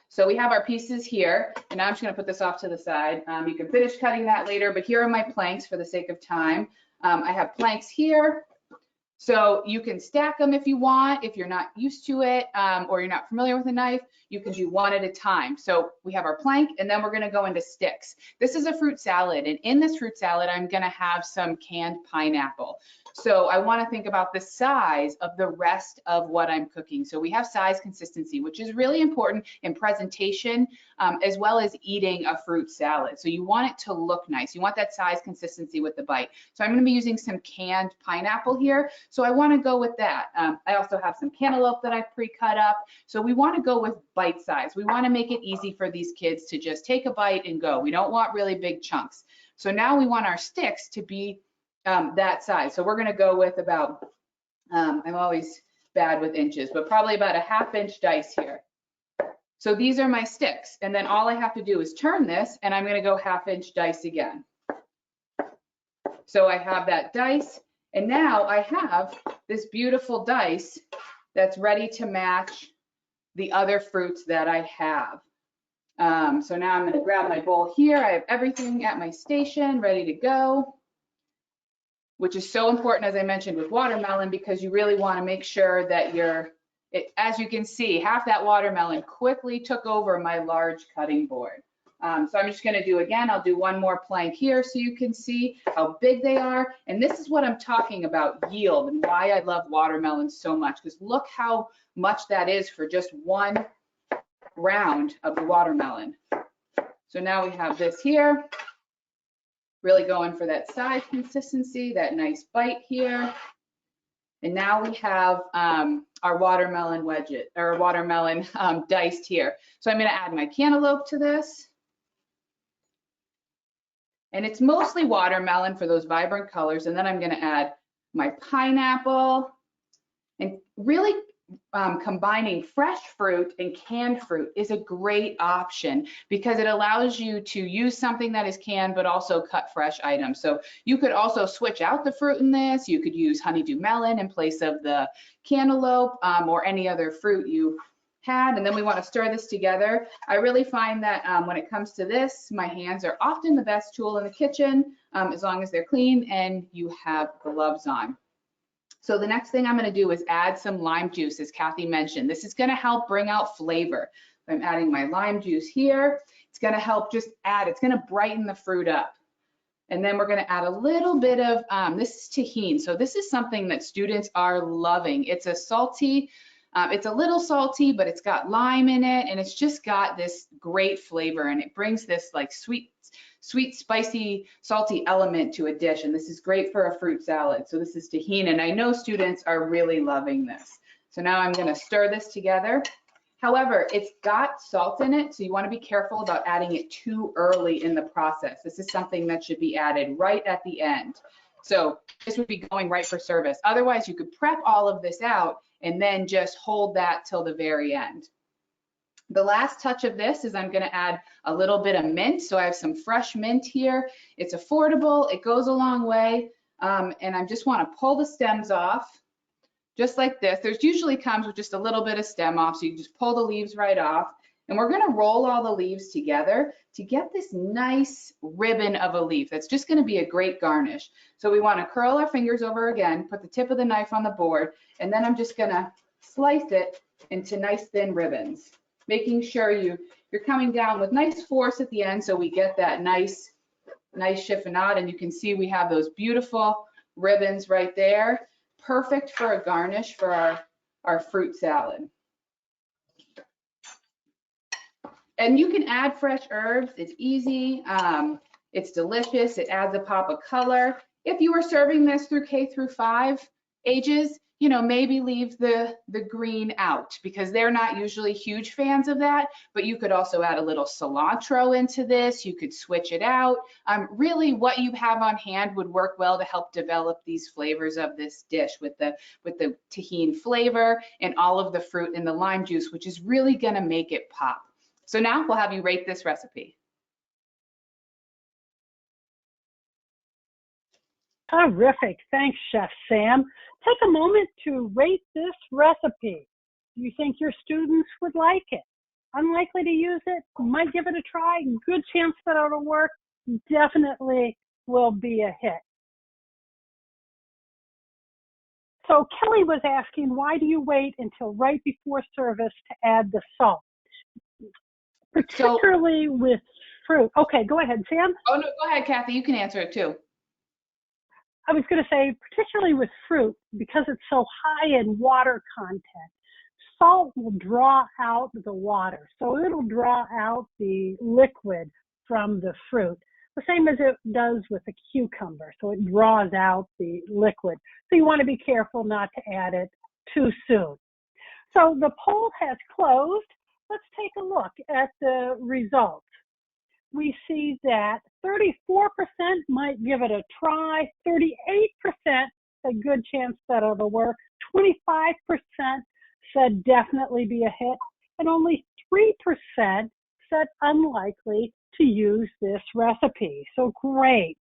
So we have our pieces here, and now I'm just going to put this off to the side. You can finish cutting that later, but here are my planks for the sake of time. I have planks here, so you can stack them if you want. If you're not used to it or you're not familiar with a knife, you can do one at a time. So we have our plank, and then we're going to go into sticks. This is a fruit salad, and in this fruit salad, I'm going to have some canned pineapple. So I want to think about the size of the rest of what I'm cooking. So we have size consistency, which is really important in presentation as well as eating a fruit salad. So you want it to look nice. You want that size consistency with the bite. So I'm going to be using some canned pineapple here. So I want to go with that. I also have some cantaloupe that I've pre-cut up. So we want to go with bite size. We want to make it easy for these kids to just take a bite and go. We don't want really big chunks. So now we want our sticks to be that size. So we're going to go with about, I'm always bad with inches, but probably about a 1/2 inch dice here. So these are my sticks. And then all I have to do is turn this, and I'm going to go 1/2 inch dice again. So I have that dice, and now I have this beautiful dice that's ready to match the other fruits that I have. So now I'm going to grab my bowl here. I have everything at my station ready to go, which is so important, as I mentioned, with watermelon, because you really want to make sure that as you can see, half that watermelon quickly took over my large cutting board. So I'm just going to do, again, I'll do one more plank here so you can see how big they are. And this is what I'm talking about, yield, and why I love watermelon so much, because look how much that is for just one round of the watermelon. So now we have this here. Really going for that size consistency, that nice bite here. And now we have our watermelon diced here. So I'm going to add my cantaloupe to this. And it's mostly watermelon for those vibrant colors. And then I'm going to add my pineapple. And really, combining fresh fruit and canned fruit is a great option because it allows you to use something that is canned but also cut fresh items. So you could also switch out the fruit in this. You could use honeydew melon in place of the cantaloupe or any other fruit you had. And then we want to stir this together. I really find that when it comes to this, my hands are often the best tool in the kitchen as long as they're clean and you have gloves on. So the next thing I'm going to do is add some lime juice, as Kathy mentioned. This is going to help bring out flavor. I'm adding my lime juice here. It's going to help just add, it's going to brighten the fruit up. And then we're going to add a little bit of, this is tahini. So this is something that students are loving. It's a salty, it's a little salty, but it's got lime in it, and it's just got this great flavor, and it brings this like sweet, spicy, salty element to a dish, and this is great for a fruit salad. So this is tahini, and I know students are really loving this. So now I'm going to stir this together. However, it's got salt in it, so you want to be careful about adding it too early in the process. This is something that should be added right at the end. So this would be going right for service. Otherwise, you could prep all of this out and then just hold that till the very end. The last touch of this is I'm going to add a little bit of mint. So I have some fresh mint here. It's affordable. It goes a long way. And I just want to pull the stems off just like this. There's usually comes with just a little bit of stem off. So you just pull the leaves right off. And we're going to roll all the leaves together to get this nice ribbon of a leaf. That's just going to be a great garnish. So we want to curl our fingers over again, put the tip of the knife on the board, and then I'm just going to slice it into nice thin ribbons, making sure you're coming down with nice force at the end so we get that nice chiffonade. And you can see we have those beautiful ribbons right there. Perfect for a garnish for our fruit salad. And you can add fresh herbs. It's easy. It's delicious. It adds a pop of color. If you were serving this through K through 5 ages, you know, maybe leave the green out because they're not usually huge fans of that, but you could also add a little cilantro into this. You could switch it out. Really what you have on hand would work well to help develop these flavors of this dish with the tahini flavor and all of the fruit and the lime juice, which is really gonna make it pop. So now we'll have you rate this recipe. Terrific. Thanks, Chef Sam. Take a moment to rate this recipe. Do you think your students would like it? Unlikely to use it? Might give it a try? Good chance that it'll work? Definitely will be a hit. So Kelly was asking, why do you wait until right before service to add the salt? Particularly with fruit. Okay, go ahead, Sam. Oh, no, go ahead, Kathy. You can answer it too. I was going to say, particularly with fruit, because it's so high in water content, salt will draw out the water. So it'll draw out the liquid from the fruit, the same as it does with a cucumber. So it draws out the liquid. So you want to be careful not to add it too soon. So the poll has closed. Let's take a look at the results. We see that 34% might give it a try, 38% a good chance that it'll work, 25% said definitely be a hit, and only 3% said unlikely to use this recipe. So great.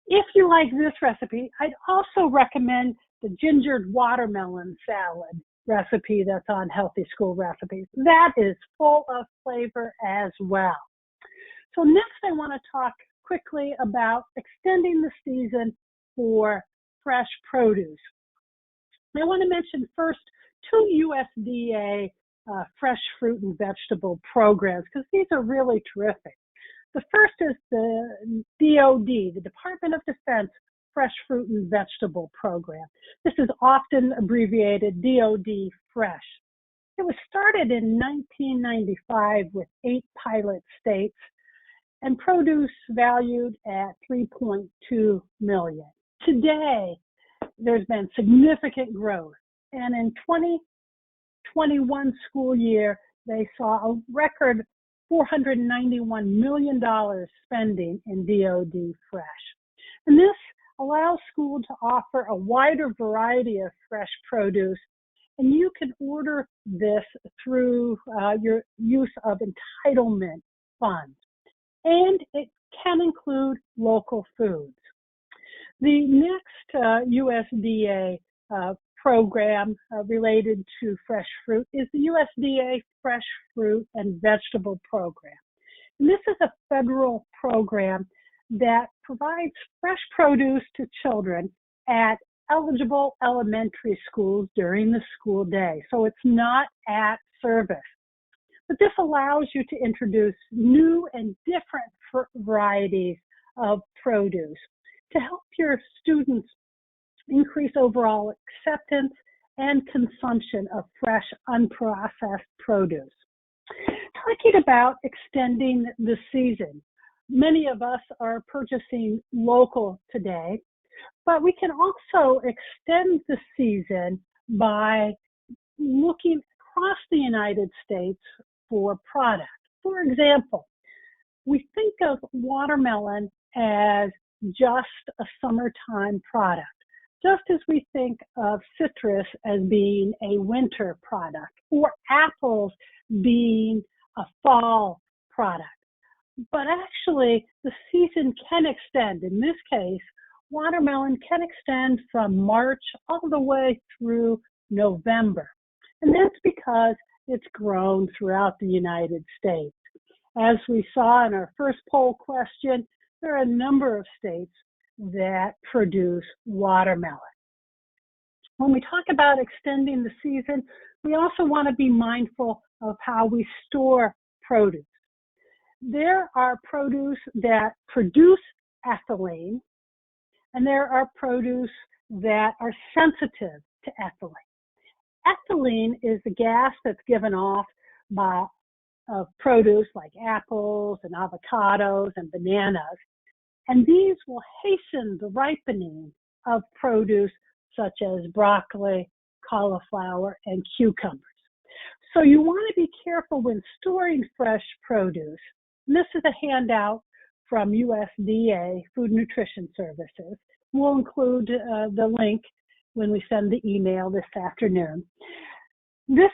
If you like this recipe, I'd also recommend the gingered watermelon salad recipe that's on Healthy School Recipes. That is full of flavor as well. So next I want to talk quickly about extending the season for fresh produce. I want to mention first 2 USDA fresh fruit and vegetable programs because these are really terrific. The first is the DOD, the Department of Defense Fresh Fruit and Vegetable Program. This is often abbreviated DOD Fresh. It was started in 1995 with 8 pilot states and produce valued at $3.2 million. Today, there's been significant growth, and in 2021 school year, they saw a record $491 million spending in DOD Fresh. And this allows school to offer a wider variety of fresh produce And you can order this through your use of entitlement funds. And it can include local foods. The next USDA program related to fresh fruit is the USDA Fresh Fruit and Vegetable Program. And this is a federal program that provides fresh produce to children at eligible elementary schools during the school day. So it's not at service. But this allows you to introduce new and different varieties of produce to help your students increase overall acceptance and consumption of fresh, unprocessed produce. Talking about extending the season, many of us are purchasing local today, but we can also extend the season by looking across the United States for products. For example, we think of watermelon as just a summertime product, just as we think of citrus as being a winter product, or apples being a fall product. But actually, the season can extend. In this case, watermelon can extend from March all the way through November. And that's because it's grown throughout the United States. As we saw in our first poll question, there are a number of states that produce watermelon. When we talk about extending the season, we also want to be mindful of how we store produce. There are produce that produce ethylene, and there are produce that are sensitive to ethylene. Ethylene is the gas that's given off by produce like apples and avocados and bananas, and these will hasten the ripening of produce such as broccoli, cauliflower, and cucumbers. So you want to be careful when storing fresh produce. And this is a handout from USDA Food and Nutrition Services. We'll include the link when we send the email this afternoon. This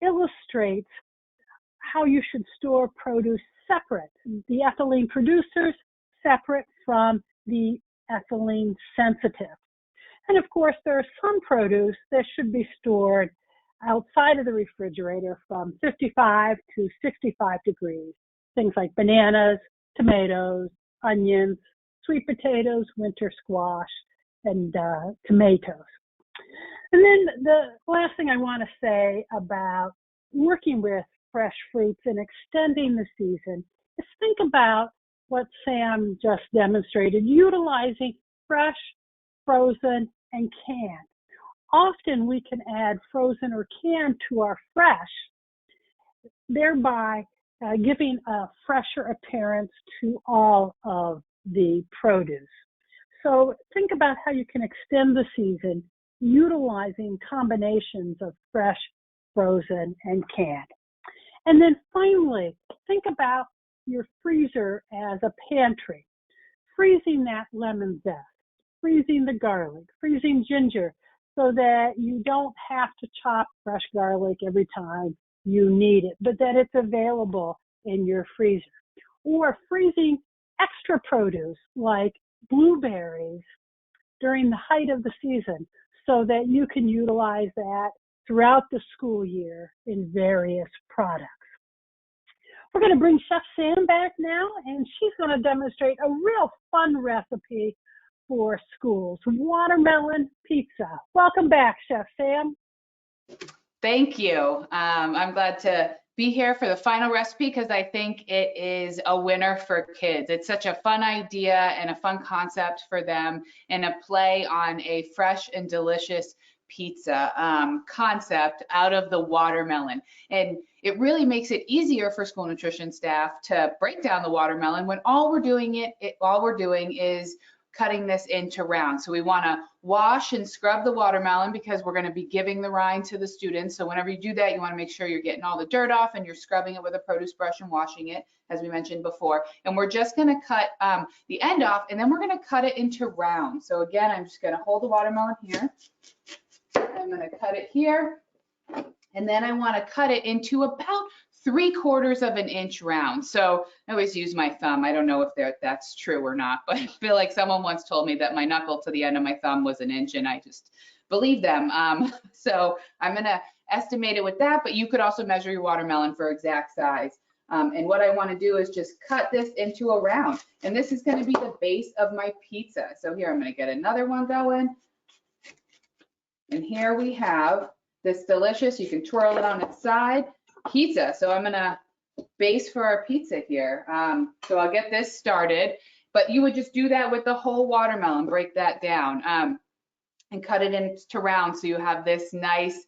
illustrates how you should store produce separate. The ethylene producers separate from the ethylene sensitive. And of course, there are some produce that should be stored outside of the refrigerator from 55 to 65 degrees. Things like bananas, tomatoes, onions, sweet potatoes, winter squash, and tomatoes. And then the last thing I want to say about working with fresh fruits and extending the season is think about what Sam just demonstrated, utilizing fresh, frozen, and canned. Often we can add frozen or canned to our fresh, thereby giving a fresher appearance to all of the produce. So think about how you can extend the season utilizing combinations of fresh, frozen, and canned. And then finally, think about your freezer as a pantry. Freezing that lemon zest, freezing the garlic, freezing ginger, so that you don't have to chop fresh garlic every time you need it, but that it's available in your freezer. Or freezing extra produce like blueberries during the height of the season so that you can utilize that throughout the school year in various products. We're going to bring Chef Sam back now, and she's going to demonstrate a real fun recipe for schools, watermelon pizza. Welcome back, Chef Sam. Thank you. I'm glad to be here for the final recipe because I think it is a winner for kids. It's such a fun idea and a fun concept for them, and a play on a fresh and delicious pizza concept out of the watermelon. And it really makes it easier for school nutrition staff to break down the watermelon when all we're doing is cutting this into rounds. So we want to wash and scrub the watermelon because we're going to be giving the rind to the students. So whenever you do that, you want to make sure you're getting all the dirt off and you're scrubbing it with a produce brush and washing it, as we mentioned before. And we're just going to cut the end off, and then we're going to cut it into rounds. So again, I'm just going to hold the watermelon here. I'm going to cut it here. And then I want to cut it into about 3/4 of an inch round. So I always use my thumb. I don't know if that's true or not, but I feel like someone once told me that my knuckle to the end of my thumb was an inch, and I just believe them. So I'm going to estimate it with that, but you could also measure your watermelon for exact size. And what I want to do is just cut this into a round. And this is going to be the base of my pizza. So here, I'm going to get another one going. And here we have this delicious, you can twirl it on its side, pizza. So I'm gonna base for our pizza here. So I'll get this started, but you would just do that with the whole watermelon, break that down and cut it into rounds so you have this nice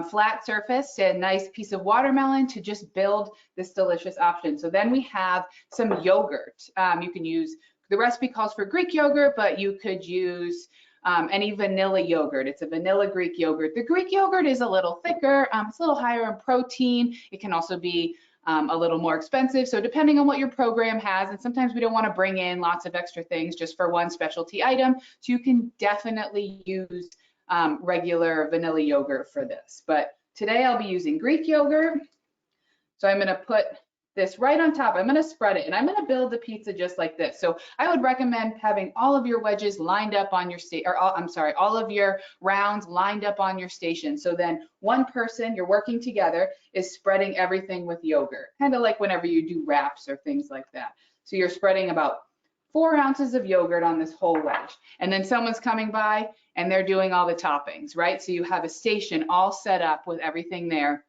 flat surface, a nice piece of watermelon to just build this delicious option. So then we have some yogurt. You can use, the recipe calls for Greek yogurt, but you could use any vanilla yogurt. It's a vanilla Greek yogurt. The Greek yogurt is a little thicker. It's a little higher in protein. It can also be a little more expensive. So depending on what your program has, and sometimes we don't want to bring in lots of extra things just for one specialty item. So you can definitely use regular vanilla yogurt for this. But today I'll be using Greek yogurt. So I'm going to put this right on top. I'm going to spread it, and I'm going to build the pizza just like this. So I would recommend having all of your wedges lined up on your all of your rounds lined up on your station. So then one person, you're working together, is spreading everything with yogurt, kind of like whenever you do wraps or things like that. So you're spreading about 4 ounces of yogurt on this whole wedge. And then someone's coming by and they're doing all the toppings, right? So you have a station all set up with everything there.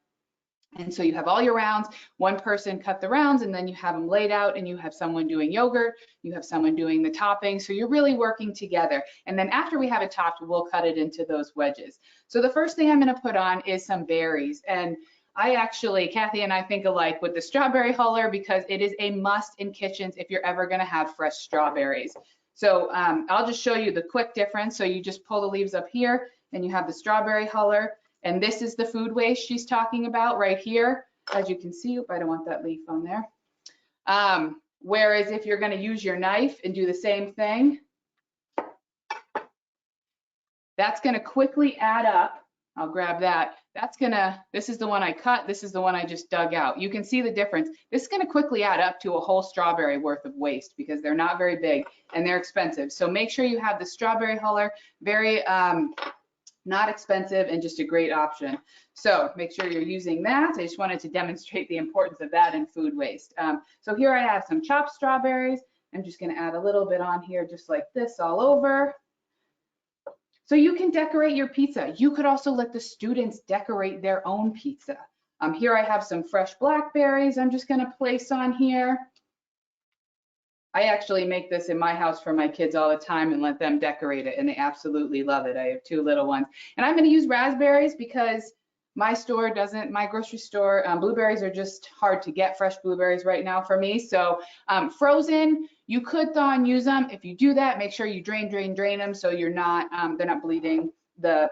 And so you have all your rounds, one person cut the rounds, and then you have them laid out, and you have someone doing yogurt, you have someone doing the toppings. So you're really working together. And then after we have it topped, we'll cut it into those wedges. So the first thing I'm going to put on is some berries. And I actually, Kathy and I think alike with the strawberry huller, because it is a must in kitchens if you're ever going to have fresh strawberries. So I'll just show you the quick difference. So you just pull the leaves up here, and you have the strawberry huller. And this is the food waste she's talking about right here. As you can see, I don't want that leaf on there. Whereas if you're going to use your knife and do the same thing, that's going to quickly add up. I'll grab that. This is the one I cut. This is the one I just dug out. You can see the difference. This is going to quickly add up to a whole strawberry worth of waste because they're not very big and they're expensive. So make sure you have the strawberry huller, very not expensive and just a great option. So make sure you're using that. I just wanted to demonstrate the importance of that in food waste. So here I have some chopped strawberries. I'm just going to add a little bit on here just like this all over. So you can decorate your pizza. You could also let the students decorate their own pizza. Here I have some fresh blackberries I'm just going to place on here. I actually make this in my house for my kids all the time and let them decorate it, and they absolutely love it. I have 2 little ones. And I'm going to use raspberries because my grocery store, blueberries are just hard to get, fresh blueberries right now for me. So frozen, you could thaw and use them. If you do that, make sure you drain them so you're not, they're not bleeding that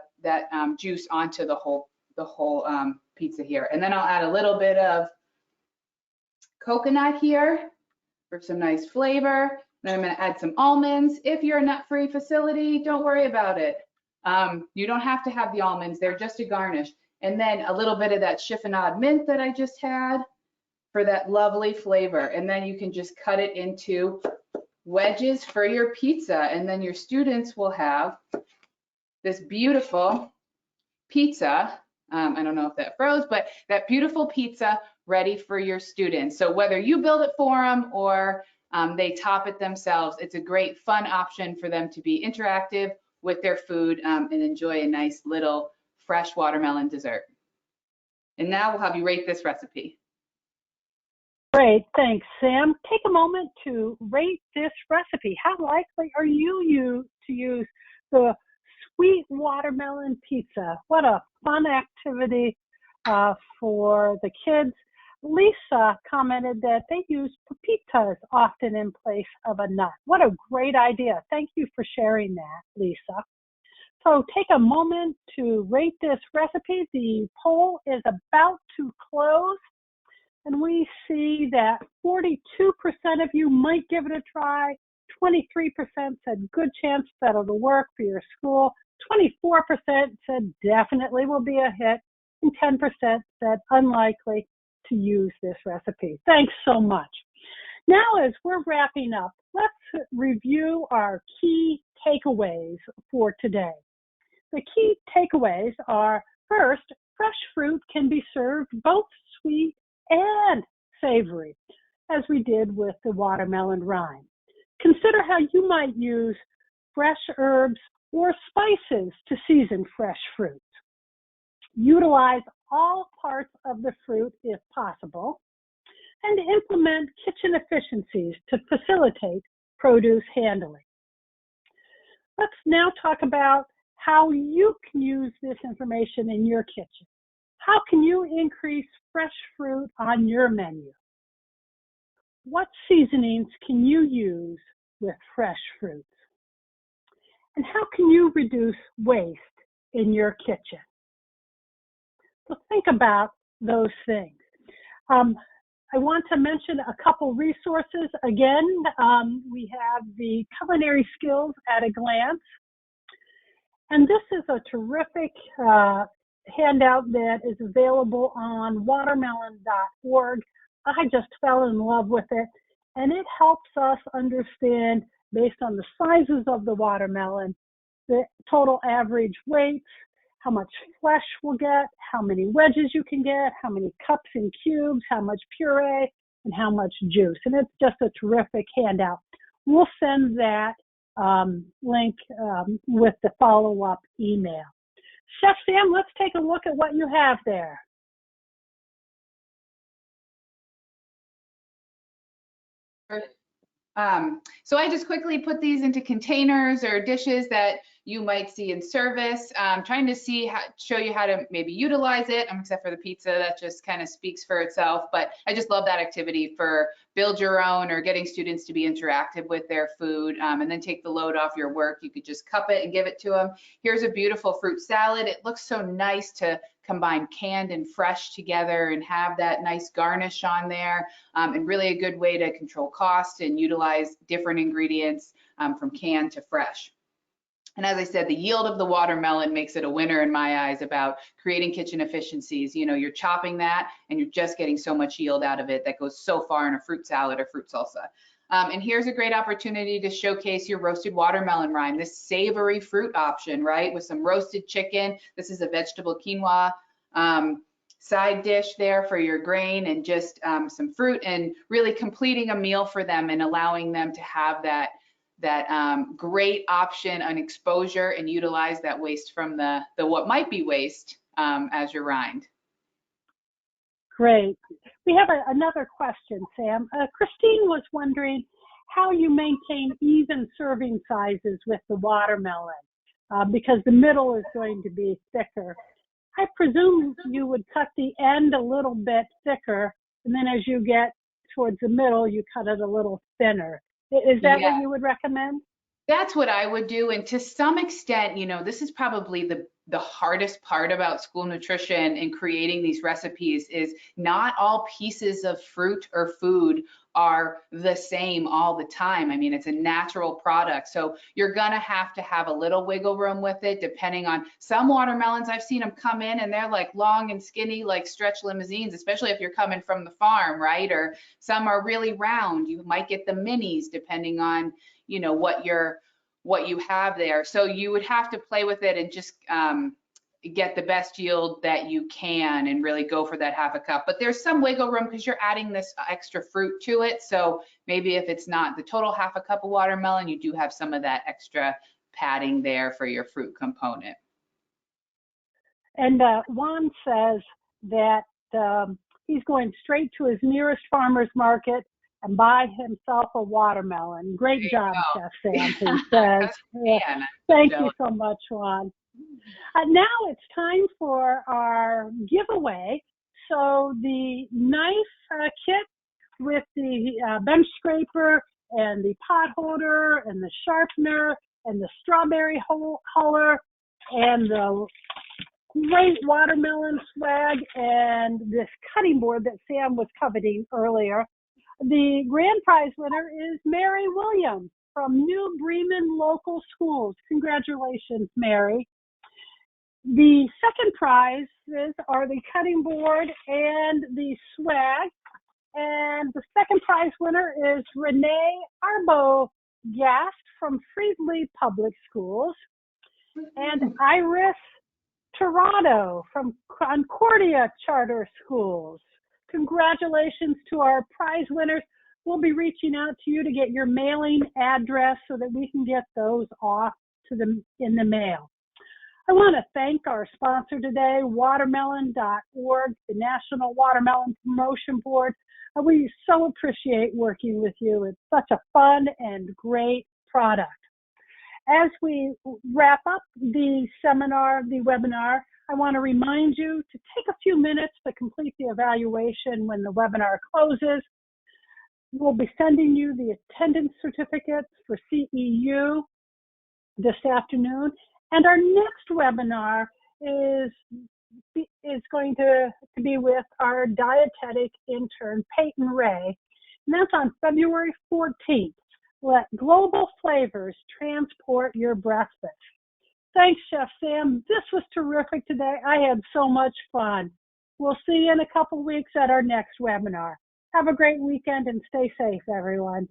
juice onto the whole pizza here. And then I'll add a little bit of coconut here for some nice flavor. Then I'm going to add some almonds. If you're a nut-free facility, don't worry about it. You don't have to have the almonds. They're just a garnish. And then a little bit of that chiffonade mint that I just had for that lovely flavor. And then you can just cut it into wedges for your pizza. And then your students will have this beautiful pizza. I don't know if that froze, but that beautiful pizza ready for your students. So whether you build it for them or they top it themselves, it's a great fun option for them to be interactive with their food and enjoy a nice little fresh watermelon dessert. And now we'll have you rate this recipe. Great, thanks, Sam. Take a moment to rate this recipe. How likely are you to use the sweet watermelon pizza? What a fun activity for the kids. Lisa commented that they use pepitas often in place of a nut. What a great idea. Thank you for sharing that, Lisa. So take a moment to rate this recipe. The poll is about to close, and we see that 42% of you might give it a try. 23% said good chance that it'll work for your school. 24% said definitely will be a hit, and 10% said unlikely to use this recipe. Thanks so much. Now, as we're wrapping up, let's review our key takeaways for today. The key takeaways are, first, fresh fruit can be served both sweet and savory, as we did with the watermelon rind. Consider how you might use fresh herbs or spices to season fresh fruit. Utilize all parts of the fruit if possible, and implement kitchen efficiencies to facilitate produce handling. Let's now talk about how you can use this information in your kitchen. How can you increase fresh fruit on your menu? What seasonings can you use with fresh fruits? And how can you reduce waste in your kitchen? So think about those things. I want to mention a couple resources. Again, we have the Culinary Skills at a Glance. And this is a terrific handout that is available on watermelon.org. I just fell in love with it, and it helps us understand, based on the sizes of the watermelon, the total average weights, how much flesh we'll get, how many wedges you can get, how many cups and cubes, how much puree, and how much juice. And it's just a terrific handout. We'll send that link with the follow-up email. Chef Sam, let's take a look at what you have there. So I just quickly put these into containers or dishes that you might see in service, trying to show you how to maybe utilize it, except for the pizza, that just kind of speaks for itself. But I just love that activity for build your own or getting students to be interactive with their food, and then take the load off your work. You could just cup it and give it to them. Here's a beautiful fruit salad. It looks so nice to combine canned and fresh together and have that nice garnish on there, and really a good way to control cost and utilize different ingredients from canned to fresh. And as I said, the yield of the watermelon makes it a winner in my eyes about creating kitchen efficiencies. You know, you're chopping that and you're just getting so much yield out of it that goes so far in a fruit salad or fruit salsa. And here's a great opportunity to showcase your roasted watermelon rind, this savory fruit option, right? With some roasted chicken. This is a vegetable quinoa side dish there for your grain, and just some fruit, and really completing a meal for them and allowing them to have that great option on exposure and utilize that waste from the what might be waste as your rind. Great. We have another question, Sam. Christine was wondering how you maintain even serving sizes with the watermelon, because the middle is going to be thicker. I presume you would cut the end a little bit thicker, and then as you get towards the middle, you cut it a little thinner. Is that what you would recommend? That's what I would do. And to some extent, you know, this is probably the hardest part about school nutrition and creating these recipes is not all pieces of fruit or food are the same all the time. I mean, it's a natural product. So you're going to have a little wiggle room with it, depending on some watermelons. I've seen them come in and they're like long and skinny, like stretch limousines, especially if you're coming from the farm, right? Or some are really round. You might get the minis, depending on, you know, what you have there. So you would have to play with it and just get the best yield that you can and really go for that half a cup. But there's some wiggle room because you're adding this extra fruit to it. So maybe if it's not the total half a cup of watermelon, you do have some of that extra padding there for your fruit component. And Juan says that he's going straight to his nearest farmer's market and buy himself a watermelon. Great job, Chef Sam, he says. Yeah. Thank you so much, Juan. Now it's time for our giveaway. So the knife kit with the bench scraper and the pot holder and the sharpener and the strawberry huller and the great watermelon swag and this cutting board that Sam was coveting earlier. The grand prize winner is Mary Williams. from New Bremen Local Schools. Congratulations, Mary. The second prizes are the cutting board and the swag. And the second prize winner is Renee Arbogast from Freedley Public Schools. And Iris Tirado from Concordia Charter Schools. Congratulations to our prize winners. We'll be reaching out to you to get your mailing address so that we can get those off to them in the mail. I want to thank our sponsor today, watermelon.org, the National Watermelon Promotion Board. We so appreciate working with you. It's such a fun and great product. As we wrap up the webinar, I want to remind you to take a few minutes to complete the evaluation when the webinar closes. We'll be sending you the attendance certificates for CEU this afternoon. And our next webinar is going to be with our dietetic intern, Peyton Ray. And that's on February 14th. Let global flavors transport your breakfast. Thanks, Chef Sam. This was terrific today. I had so much fun. We'll see you in a couple weeks at our next webinar. Have a great weekend and stay safe, everyone.